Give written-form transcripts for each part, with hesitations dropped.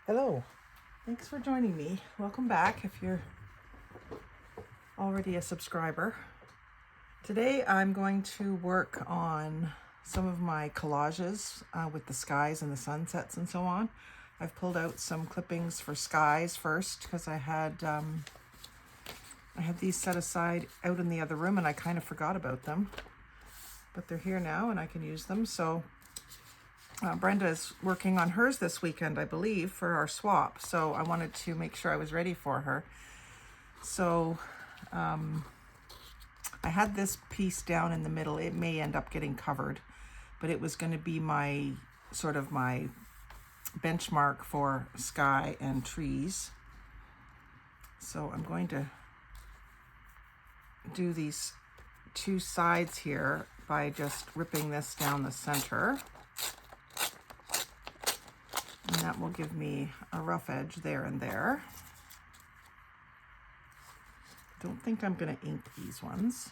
Hello, thanks for joining me. Welcome back if you're already a subscriber. Today I'm going to work on some of my collages with the skies and the sunsets and so on. I've pulled out some clippings for skies first because I had these set aside out in the other room and I kind of forgot about them. But they're here now and I can use them. So Brenda is working on hers this weekend, I believe, for our swap. So I wanted to make sure I was ready for her. So I had this piece down in the middle. It may end up getting covered, but it was going to be my sort of my benchmark for sky and trees. So I'm going to do these two sides here by just ripping this down the center. And that will give me a rough edge there and there. Don't think I'm going to ink these ones.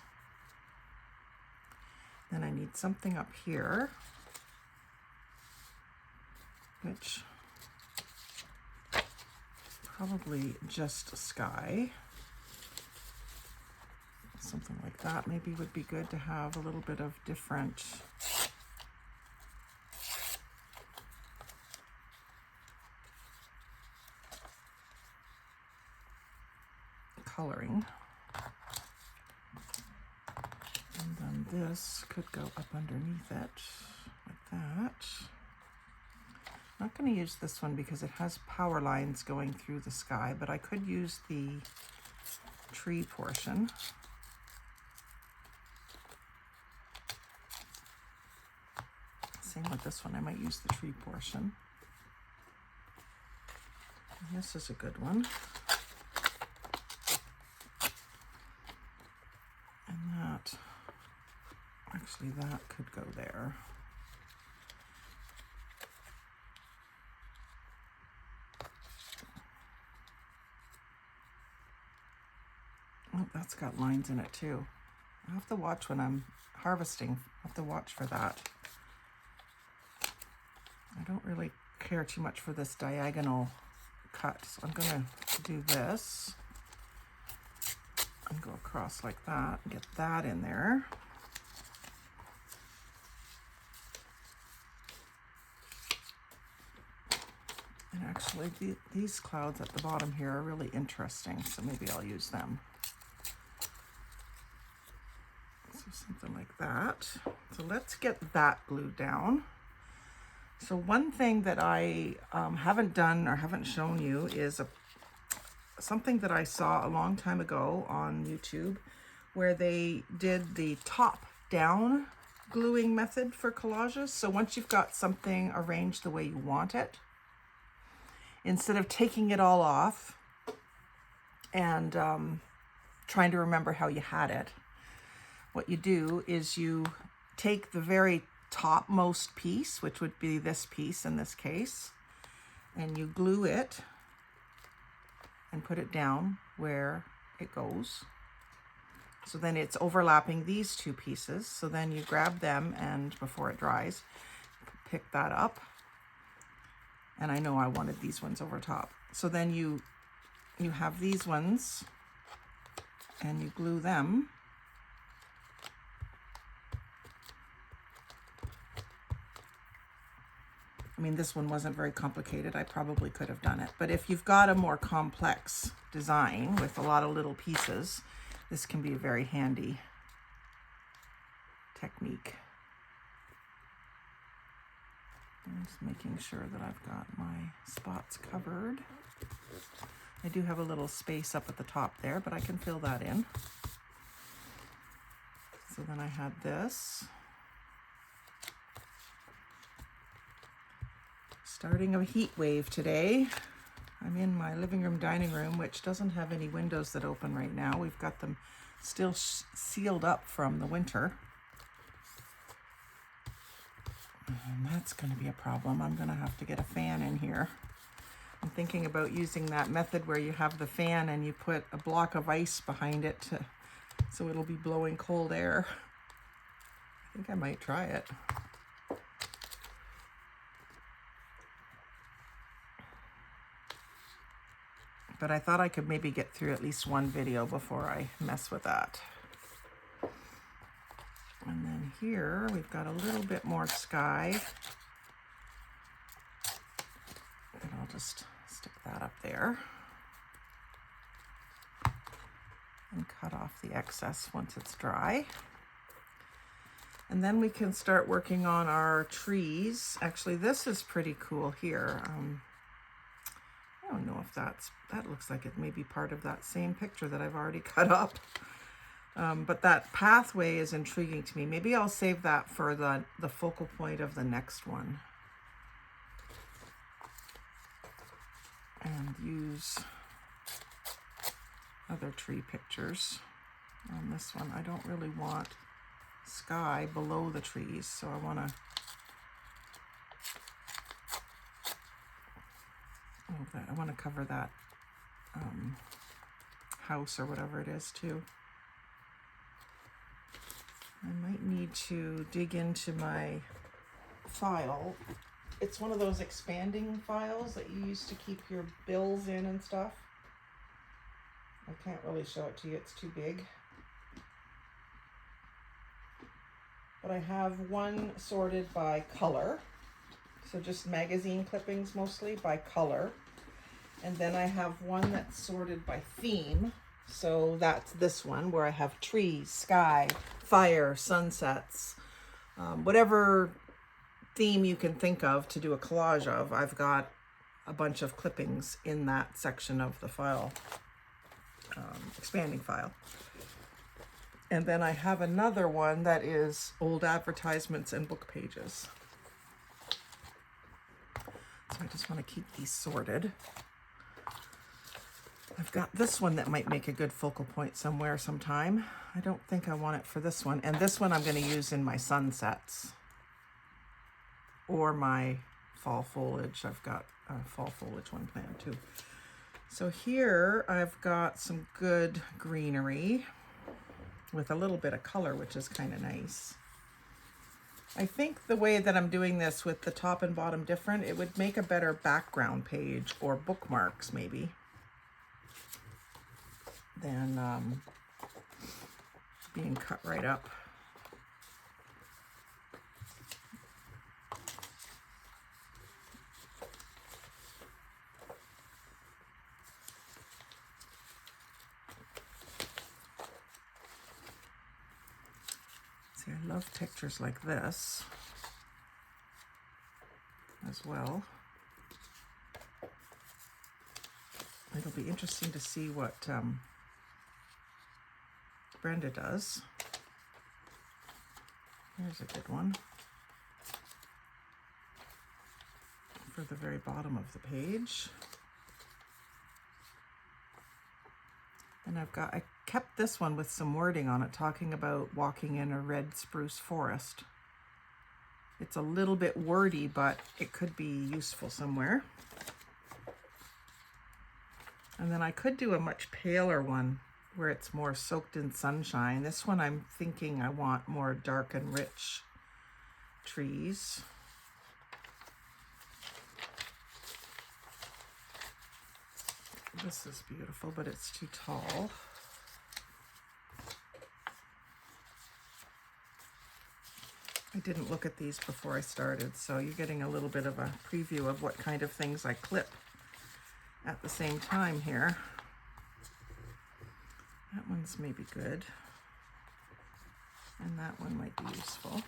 Then I need something up here, which probably just sky. Something like that maybe would be good to have a little bit of different coloring. And then this could go up underneath it like that. I'm not going to use this one because it has power lines going through the sky, but I could use the tree portion. Same with this one, I might use the tree portion. And this is a good one. And that, actually that could go there. Oh, that's got lines in it too. I have to watch when I'm harvesting. I have to watch for that. I don't really care too much for this diagonal cut, so I'm going to do this and go across like that and get that in there. And actually these clouds at the bottom here are really interesting, so maybe I'll use them. So something like that. So let's get that glued down. So one thing that I haven't done or haven't shown you is something that I saw a long time ago on YouTube where they did the top-down gluing method for collages. So once you've got something arranged the way you want it, instead of taking it all off and trying to remember how you had it, what you do is you take the very topmost piece, which would be this piece in this case, and you glue it and put it down where it goes. So then it's overlapping these two pieces. So then you grab them and before it dries, pick that up. And I know I wanted these ones over top. So then you have these ones and you glue them. I mean, this one wasn't very complicated. I probably could have done it. But if you've got a more complex design with a lot of little pieces, this can be a very handy technique. I'm just making sure that I've got my spots covered. I do have a little space up at the top there, but I can fill that in. So then I had this. Starting a heat wave today. I'm in my living room, dining room, which doesn't have any windows that open right now. We've got them still sealed up from the winter. And that's going to be a problem. I'm going to have to get a fan in here. I'm thinking about using that method where you have the fan and you put a block of ice behind it so it'll be blowing cold air. I think I might try it. But I thought I could maybe get through at least one video before I mess with that. And then here we've got a little bit more sky. And I'll just stick that up there. And cut off the excess once it's dry. And then we can start working on our trees. Actually, this is pretty cool here. I don't know if that looks like it may be part of that same picture that I've already cut up. But that pathway is intriguing to me. Maybe I'll save that for the focal point of the next one. And use other tree pictures on this one. I don't really want sky below the trees, so I want to cover that house or whatever it is too. I might need to dig into my file. It's one of those expanding files that you used to keep your bills in and stuff. I can't really show it to you, it's too big. But I have one sorted by color. So just magazine clippings mostly by color. And then I have one that's sorted by theme. So that's this one where I have trees, sky, fire, sunsets, whatever theme you can think of to do a collage of. I've got a bunch of clippings in that section of the file, expanding file. And then I have another one that is old advertisements and book pages. So I just want to keep these sorted. I've got this one that might make a good focal point somewhere sometime. I don't think I want it for this one. And this one I'm going to use in my sunsets or my fall foliage. I've got a fall foliage one planned too. So here I've got some good greenery with a little bit of color, which is kind of nice. I think the way that I'm doing this with the top and bottom different, it would make a better background page or bookmarks maybe than being cut right up. See, I love pictures like this as well. It'll be interesting to see what Brenda does. Here's a good one for the very bottom of the page. And I kept this one with some wording on it talking about walking in a red spruce forest. It's a little bit wordy, but it could be useful somewhere. And then I could do a much paler one where it's more soaked in sunshine. This one I'm thinking I want more dark and rich trees. This is beautiful, but it's too tall. I didn't look at these before I started, so you're getting a little bit of a preview of what kind of things I clip at the same time here. That one's maybe good. And that one might be useful.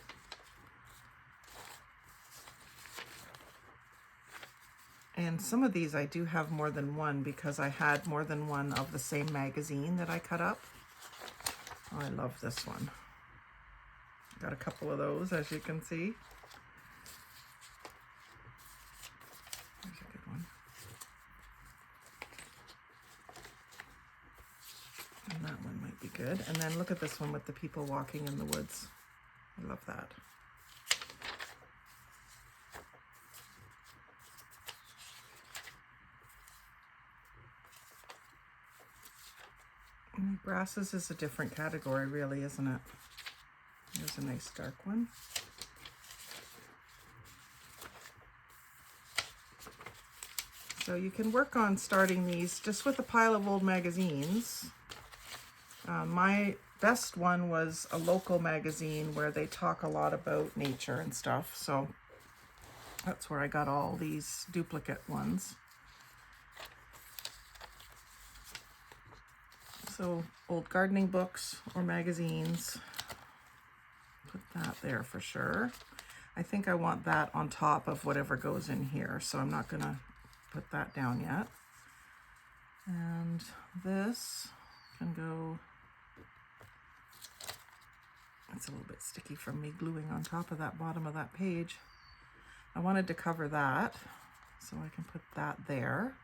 And some of these I do have more than one because I had more than one of the same magazine that I cut up. Oh, I love this one. Got a couple of those, as you can see. There's a good one. And that one might be good. And then look at this one with the people walking in the woods. I love that. And grasses is a different category, really, isn't it? There's a nice dark one. So you can work on starting these just with a pile of old magazines. My best one was a local magazine where they talk a lot about nature and stuff. So that's where I got all these duplicate ones. So old gardening books or magazines, put that there for sure. I think I want that on top of whatever goes in here, so I'm not gonna put that down yet. And this can go, it's a little bit sticky from me gluing on top of that bottom of that page. I wanted to cover that, so I can put that there.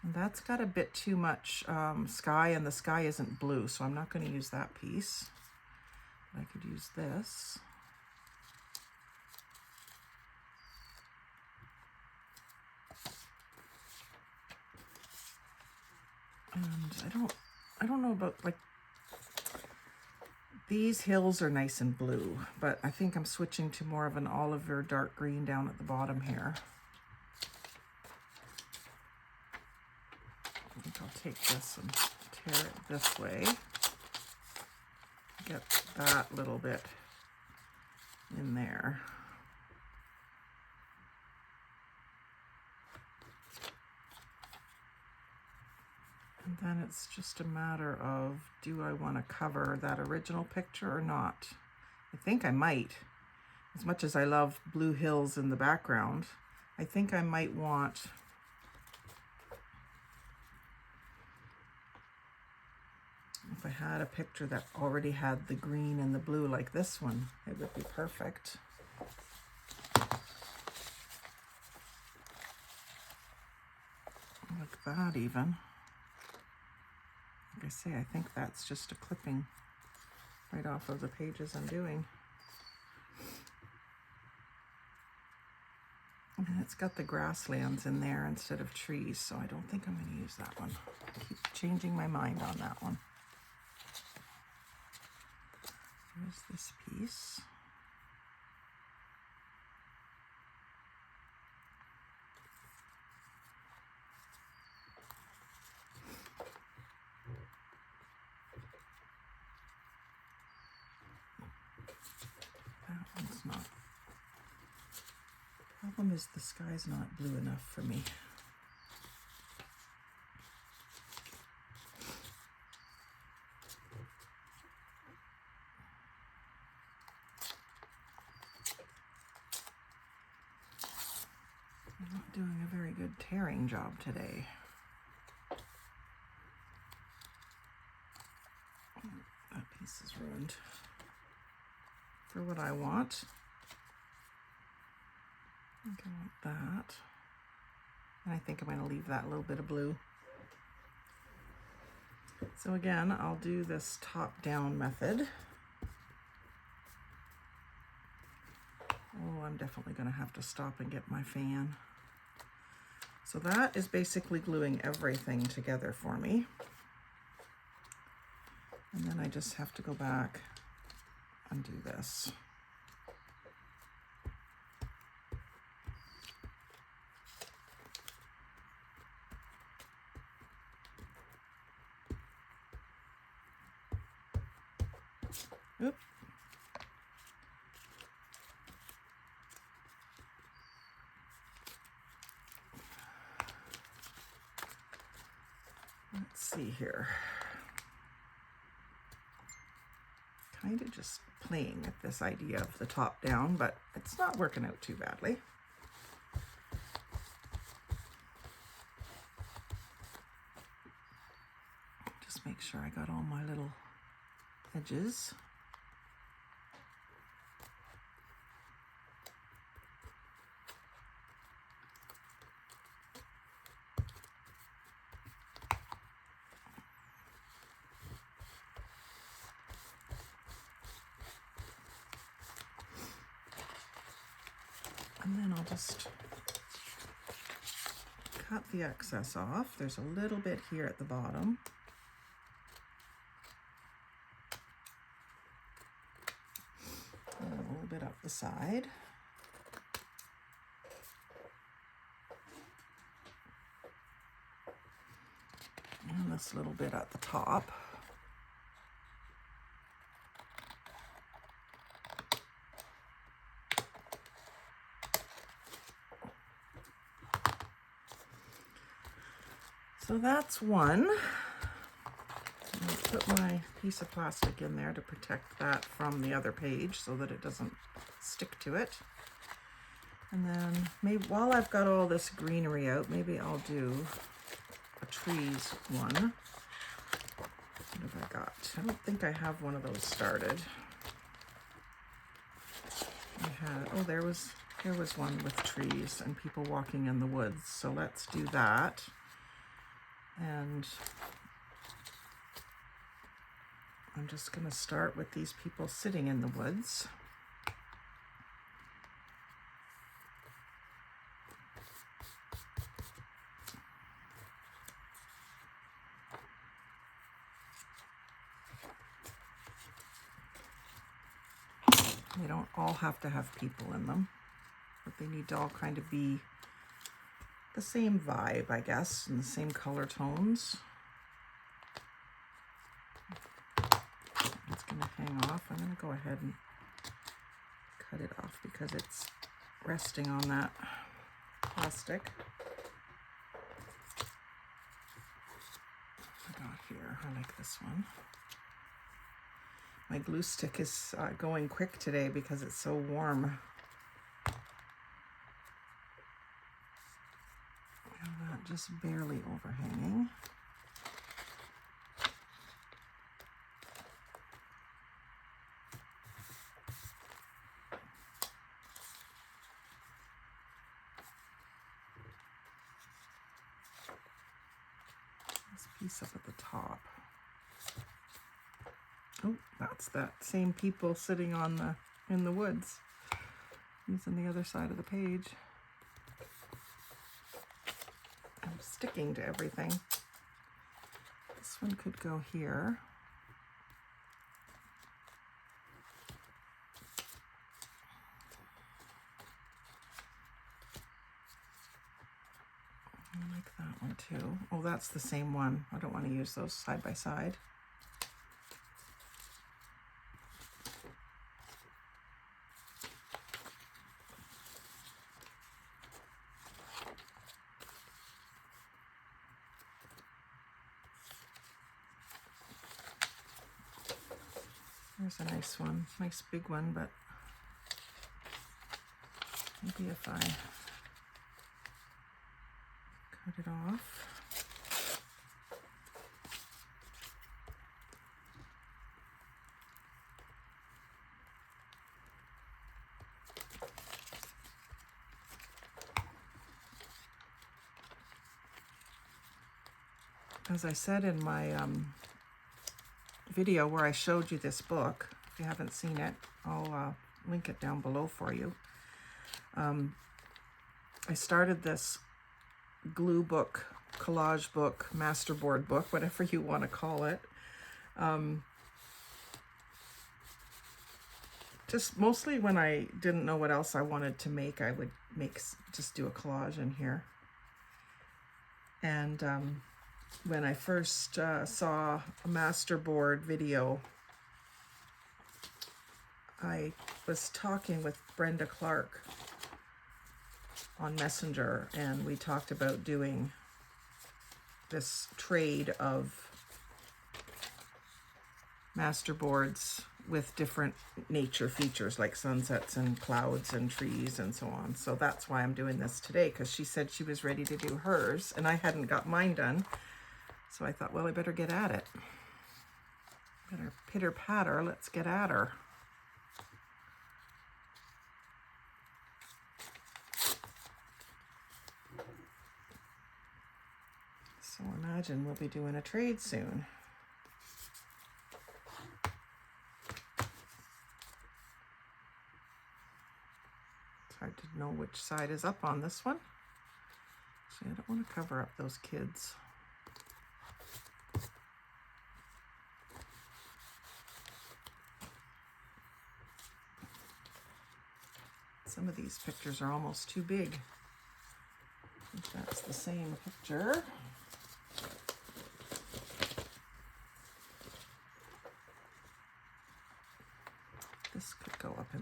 And that's got a bit too much sky, and the sky isn't blue, so I'm not going to use that piece. I could use this. And I don't know about, like, these hills are nice and blue, but I think I'm switching to more of an olive or dark green down at the bottom here. I think I'll take this and tear it this way. Get that little bit in there. And then it's just a matter of, do I want to cover that original picture or not? I think I might. As much as I love blue hills in the background, I think I might want if I had a picture that already had the green and the blue like this one, it would be perfect. Like that even. Like I say, I think that's just a clipping right off of the pages I'm doing. And it's got the grasslands in there instead of trees, so I don't think I'm going to use that one. I keep changing my mind on that one. Here's this piece. That one's not. The problem is the sky's not blue enough for me. I'm not doing a very good tearing job today. That piece is ruined for what I want. I think I want that. And I think I'm going to leave that little bit of blue. So again, I'll do this top-down method. Oh, I'm definitely going to have to stop and get my fan. So that is basically gluing everything together for me. And then I just have to go back and do this. Oop. Let's see here. Kind of just playing with this idea of the top down, but it's not working out too badly. Just make sure I got all my little edges. And then I'll just cut the excess off. There's a little bit here at the bottom. And a little bit up the side. this little bit at the top. So that's one. I'll put my piece of plastic in there to protect that from the other page so that it doesn't stick to it. And then maybe while I've got all this greenery out, maybe I'll do a trees one. What have I got? I don't think I have one of those started. Oh, there was one with trees and people walking in the woods. So let's do that. And I'm just going to start with these people sitting in the woods. They don't all have to have people in them, but they need to all kind of be the same vibe, I guess, and the same color tones. It's going to hang off. I'm going to go ahead and cut it off because it's resting on that plastic. What I got here, I like this one. My glue stick is going quick today because it's so warm. And that just barely overhanging. This piece up at the top. Oh, that's that same people sitting on in the woods. Using the other side of the page. I'm sticking to everything. This one could go here. I like that one too. Oh, that's the same one. I don't want to use those side by side. There's a nice one, nice big one, but maybe if I cut it off. As I said in my video where I showed you this book, if you haven't seen it, I'll link it down below for you. I started this glue book, collage book, masterboard book, whatever you want to call it. Just mostly when I didn't know what else I wanted to make, I would just do a collage in here. And when I first saw a masterboard video, I was talking with Brenda Clark on Messenger, and we talked about doing this trade of masterboards with different nature features like sunsets and clouds and trees and so on. So that's why I'm doing this today, because she said she was ready to do hers and I hadn't got mine done. So I thought, well, I better get at it. Better pitter patter, let's get at her. So imagine we'll be doing a trade soon. It's hard to know which side is up on this one. So I don't want to cover up those kids. Some of these pictures are almost too big. I think that's the same picture.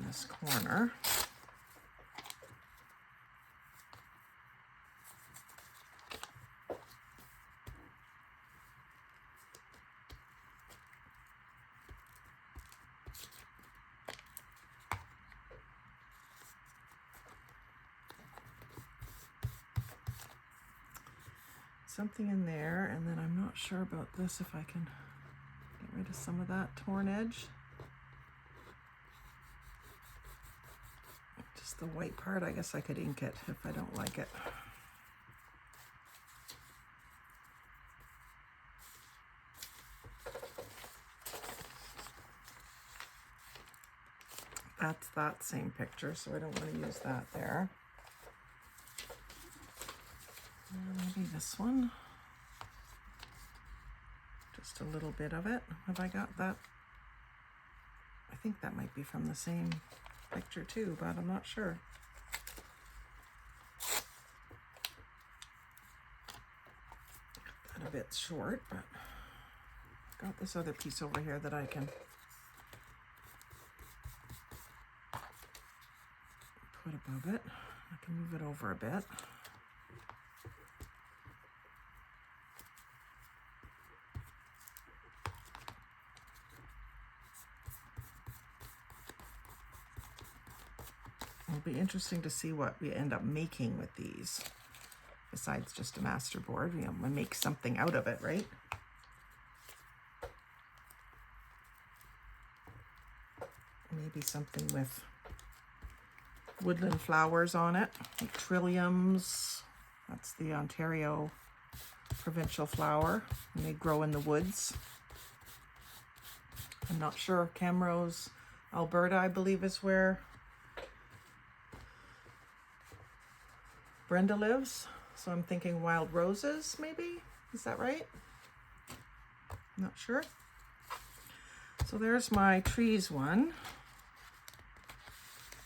this corner. Something in there, and then I'm not sure about this, if I can get rid of some of that torn edge. Just the white part, I guess I could ink it if I don't like it. That's that same picture, so I don't want to use that there. Maybe this one. Just a little bit of it. Have I got that? I think that might be from the same picture too, but I'm not sure. Got that a bit short, but I've got this other piece over here that I can put above it. I can move it over a bit. It'll be interesting to see what we end up making with these, besides just a master board. You know, we make something out of it, right? Maybe something with woodland flowers on it, like trilliums. That's the Ontario provincial flower, and they grow in the woods. I'm not sure. Camrose, Alberta, I believe, is where Brenda lives. So I'm thinking wild roses, maybe? Is that right? Not sure. So there's my trees one.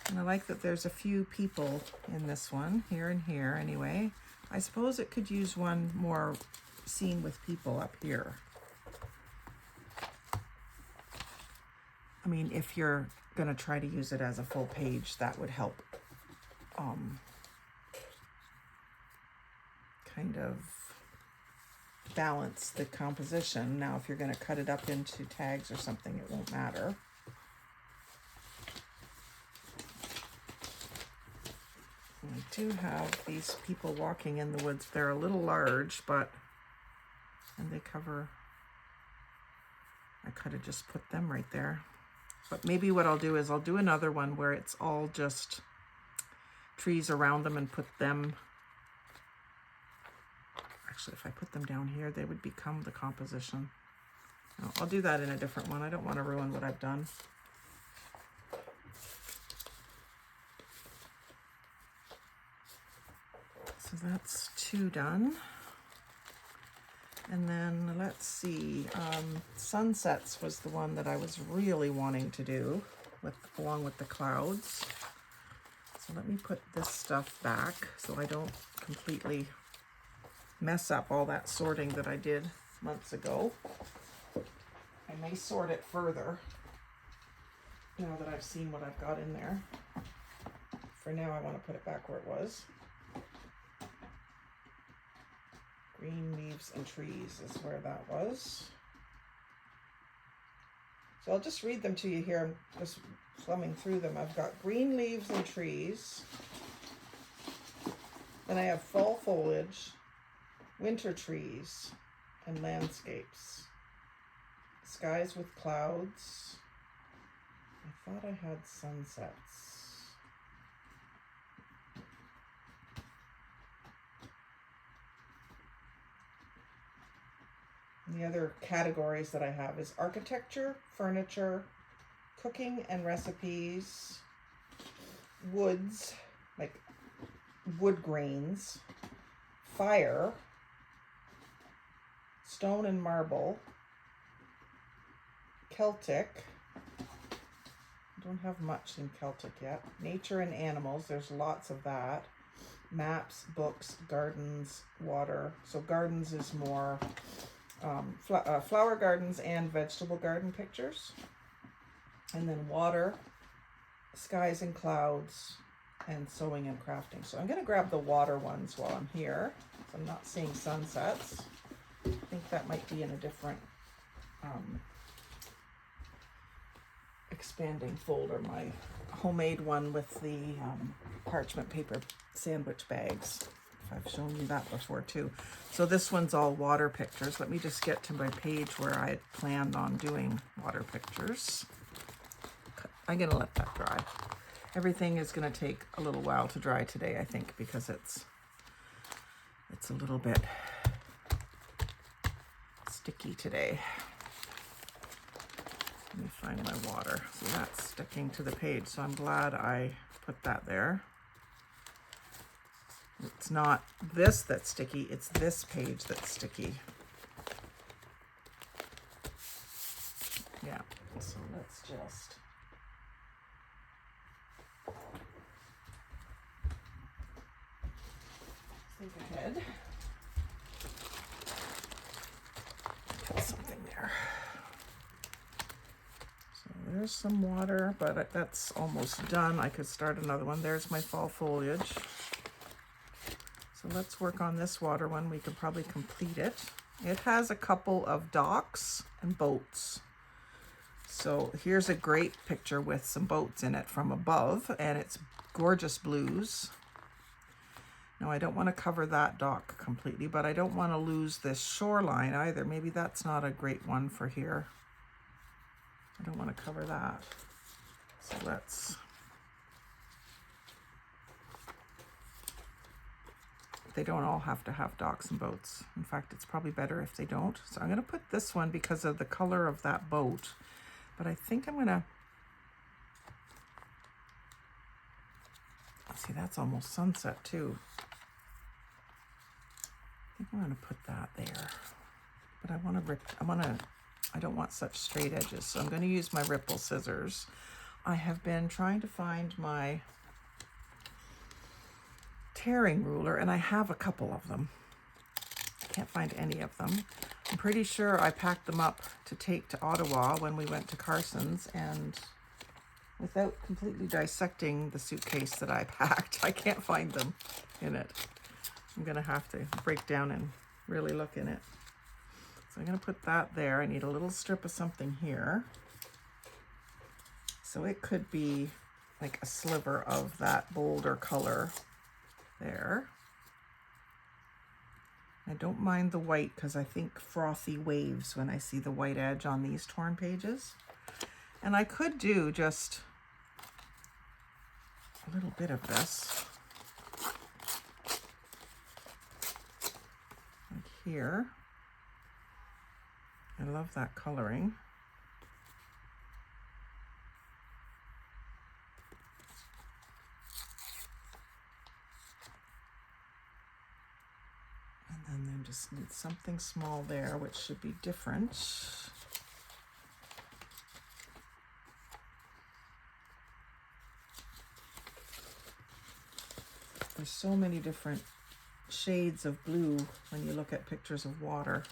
And I like that there's a few people in this one, here and here anyway. I suppose it could use one more scene with people up here. I mean, if you're gonna try to use it as a full page, that would help kind of balance the composition. Now, if you're gonna cut it up into tags or something, it won't matter. I do have these people walking in the woods. They're a little large, but, and they cover, I could have just put them right there. But maybe what I'll do is I'll do another one where it's all just trees around them and put them, actually if I put them down here, they would become the composition. No, I'll do that in a different one. I don't want to ruin what I've done. So that's 2 done. And then let's see, sunsets was the one that I was really wanting to do with, along with the clouds. So let me put this stuff back so I don't completely mess up all that sorting that I did months ago. I may sort it further now that I've seen what I've got in there. For now, I want to put it back where it was. Green leaves and trees is where that was. So I'll just read them to you here. I'm just thumbing through them. I've got green leaves and trees. Then I have fall foliage, winter trees, and landscapes. Skies with clouds. I thought I had sunsets. And the other categories that I have is architecture, furniture, cooking and recipes, woods, like wood grains, fire, stone and marble, Celtic. I don't have much in Celtic yet. Nature and animals, there's lots of that. Maps, books, gardens, water. So gardens is more flower gardens and vegetable garden pictures. And then water, skies and clouds and sewing and crafting. So I'm going to grab the water ones while I'm here. So I'm not seeing sunsets. I think that might be in a different expanding folder. My homemade one with the parchment paper sandwich bags. I've shown you that before too. So this one's all water pictures. Let me just get to my page where I had planned on doing water pictures. I'm gonna let that dry. Everything is gonna take a little while to dry today, I think, because it's a little bit sticky today. Let me find my water. See, that's sticking to the page, so I'm glad I put that there. It's not this that's sticky, it's this page that's sticky. Yeah, so let's just think ahead. Put something there. So there's some water, but that's almost done. I could start another one. There's my fall foliage. So let's work on this water one. We can probably complete it. It has a couple of docks and boats. So here's a great picture with some boats in it from above, and it's gorgeous blues. Now I don't want to cover that dock completely, but I don't want to lose this shoreline either. Maybe that's not a great one for here. I don't want to cover that. So let's... They don't all have to have docks and boats. In fact, it's probably better if they don't. So I'm going to put this one because of the color of that boat. But I think I'm going to... See, that's almost sunset too. I think I'm going to put that there. But I want to rip... I don't want such straight edges. So I'm going to use my ripple scissors. I have been trying to find my tearing ruler, and I have a couple of them. I can't find any of them. I'm pretty sure I packed them up to take to Ottawa when we went to Carson's, and without completely dissecting the suitcase that I packed, I can't find them in it. I'm gonna have to break down and really look in it. So I'm gonna put that there. I need a little strip of something here. So it could be like a sliver of that bolder color there. I don't mind the white because I think frothy waves when I see the white edge on these torn pages. And I could do just a little bit of this. Like here. I love that coloring. And then just need something small there, which should be different. There's so many different shades of blue when you look at pictures of water.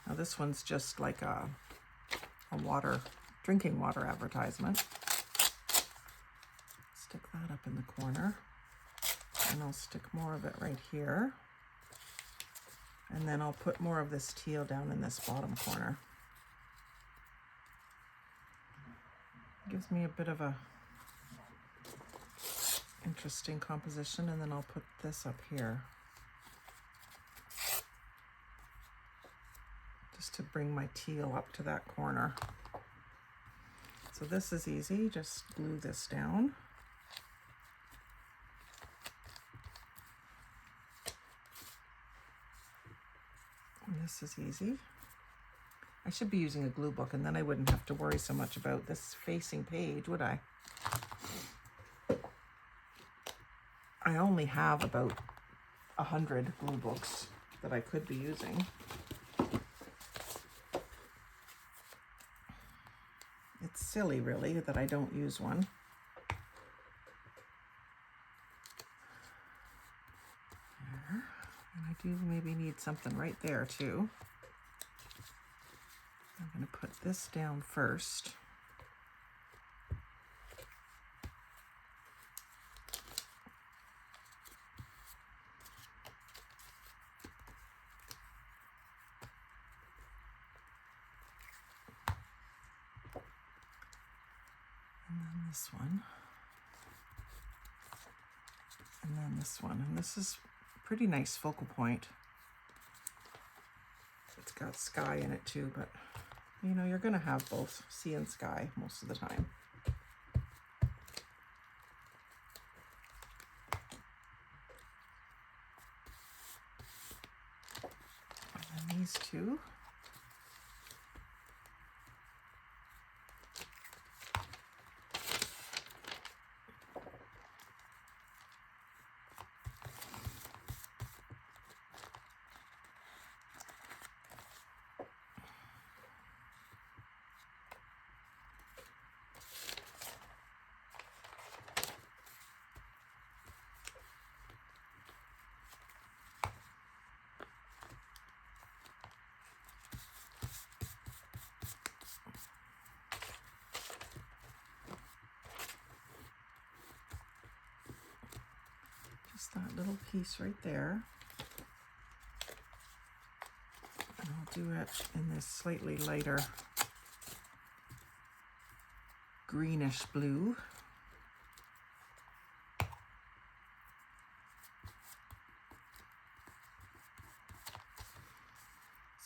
Now this one's just like a drinking water advertisement. Stick that up in the corner. And I'll stick more of it right here. And then I'll put more of this teal down in this bottom corner. Gives me a bit of a interesting composition, and then I'll put this up here. Just to bring my teal up to that corner. So this is easy, just glue this down. This is easy. I should be using a glue book, and then I wouldn't have to worry so much about this facing page, would I? I only have about 100 glue books that I could be using. It's silly, really, that I don't use one. I do maybe need something right there too. I'm going to put this down first. this one. And then this one. And this is a pretty nice focal point. It's got sky in it too, but you know, you're going to have both sea and sky most of the time. And then these two. That little piece right there. And I'll do it in this slightly lighter greenish blue.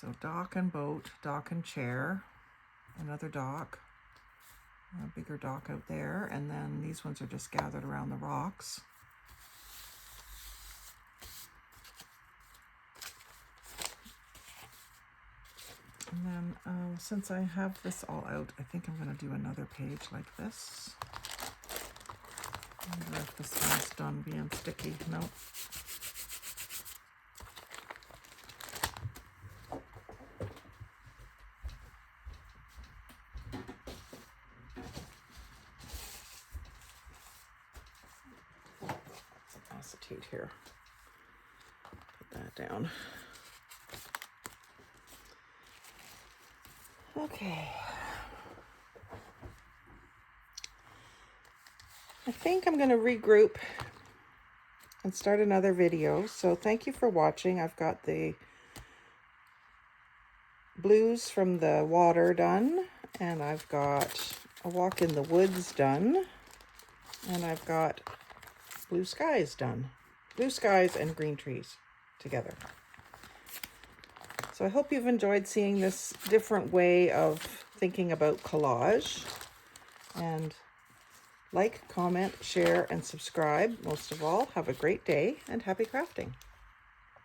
So dock and boat, dock and chair, another dock, a bigger dock out there, and then these ones are just gathered around the rocks. And then since I have this all out, I think I'm going to do another page like this. I wonder if this one's done being sticky. No. Acetate here. Put that down. Okay. I think I'm going to regroup and start another video. So thank you for watching. I've got the blues from the water done, and I've got a walk in the woods done, and I've got blue skies done. Blue skies and green trees together. So I hope you've enjoyed seeing this different way of thinking about collage. And like, comment, share, and subscribe. Most of all, have a great day and happy crafting.